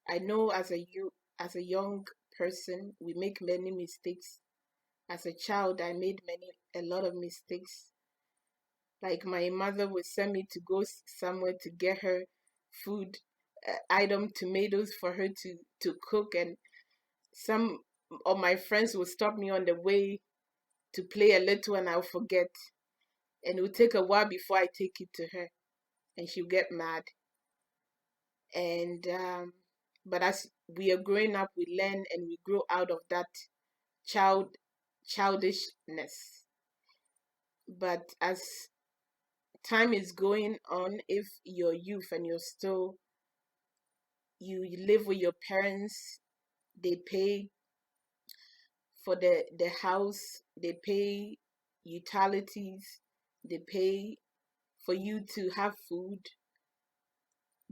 I know as a young person, we make many mistakes. As a child, I made a lot of mistakes. Like my mother would send me to go somewhere to get her food item, tomatoes for her to cook, and some of my friends would stop me on the way to play a little, and I'll forget, and it would take a while before I take it to her, and she'll get mad. And but as we are growing up, we learn and we grow out of that child childishness. But as time is going on, if you're youth and you live with your parents, they pay for the house, they pay utilities, they pay for you to have food,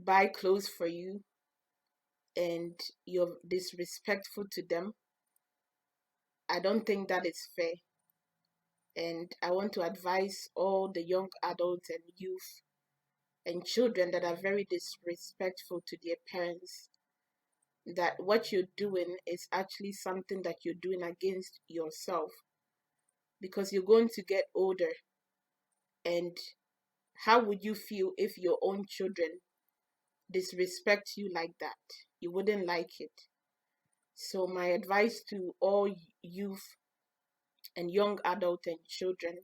buy clothes for you, and you're disrespectful to them. I don't think that is fair. And I want to advise all the young adults and youth and children that are very disrespectful to their parents that what you're doing is actually something that you're doing against yourself, because you're going to get older. And how would you feel if your own children disrespect you like that? You wouldn't like it. So my advice to all youth and young adults and children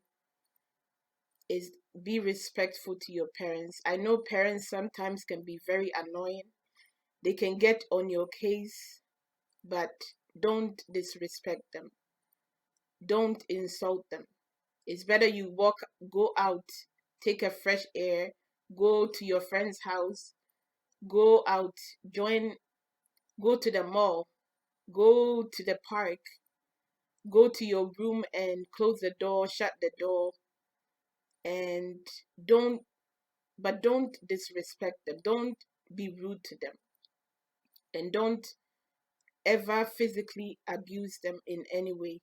is be respectful to your parents. I know parents sometimes can be very annoying. They can get on your case, but don't disrespect them. Don't insult them. It's better you go out, take a fresh air, go to your friend's house, go out, go to the mall, go to the park, go to your room and close the door, shut the door, and don't disrespect them. Don't be rude to them. And don't ever physically abuse them in any way.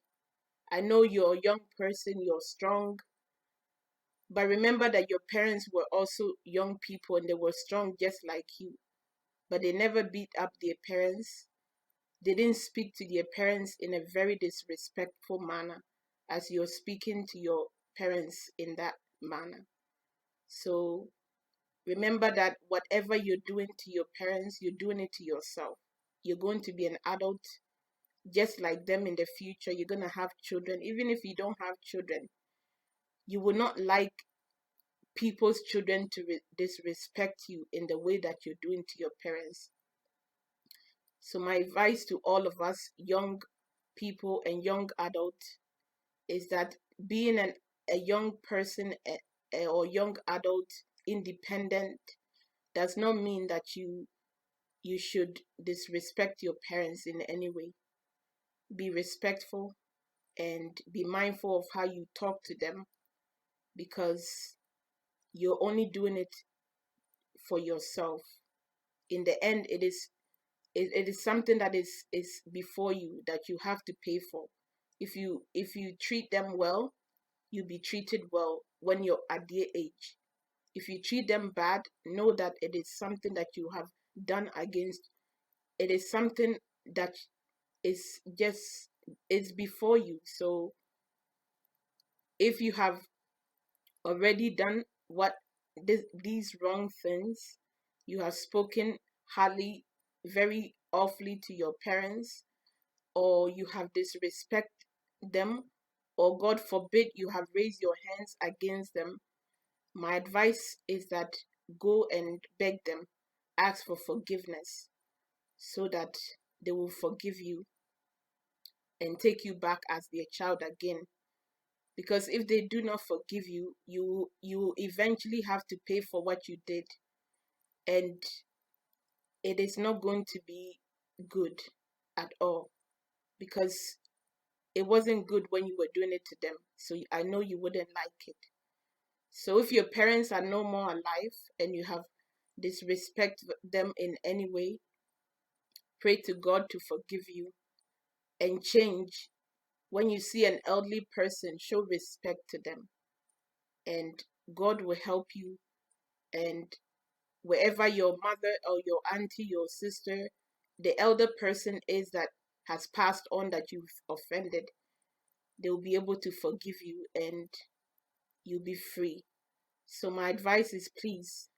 I know you're a young person, you're strong, but remember that your parents were also young people and they were strong just like you. But they never beat up their parents. They didn't speak to their parents in a very disrespectful manner as you're speaking to your parents in that manner. So remember that whatever you're doing to your parents, you're doing it to yourself. You're going to be an adult just like them in the future. You're going to have children. Even if you don't have children, you will not like people's children to disrespect you in the way that you're doing to your parents. So my advice to all of us young people and young adults is that being a young person or young adult independent does not mean that you should disrespect your parents in any way. Be respectful and be mindful of how you talk to them, because you're only doing it for yourself. In the end, it is something that is before you that you have to pay for. If you treat them well, you'll be treated well when you're at their age. If you treat them bad, know that it is something that you have done against. It is something that is just it's before you. So if you have already done these wrong things, you have spoken hardly, very awfully to your parents, or you have disrespect them, or God forbid you have raised your hands against them, my advice is that go and beg them, ask for forgiveness so that they will forgive you and take you back as their child again. Because if they do not forgive you, you eventually have to pay for what you did, and it is not going to be good at all, because it wasn't good when you were doing it to them. So I know you wouldn't like it. So if your parents are no more alive and you have disrespect them in any way, pray to God to forgive you and change. When you see an elderly person, show respect to them, and God will help you. And wherever your mother or your auntie, your sister the elder person is that has passed on that you've offended, they'll be able to forgive you and you'll be free. So my advice is, please,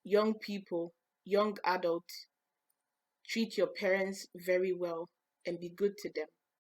young people, young adults, treat your parents very well and be good to them.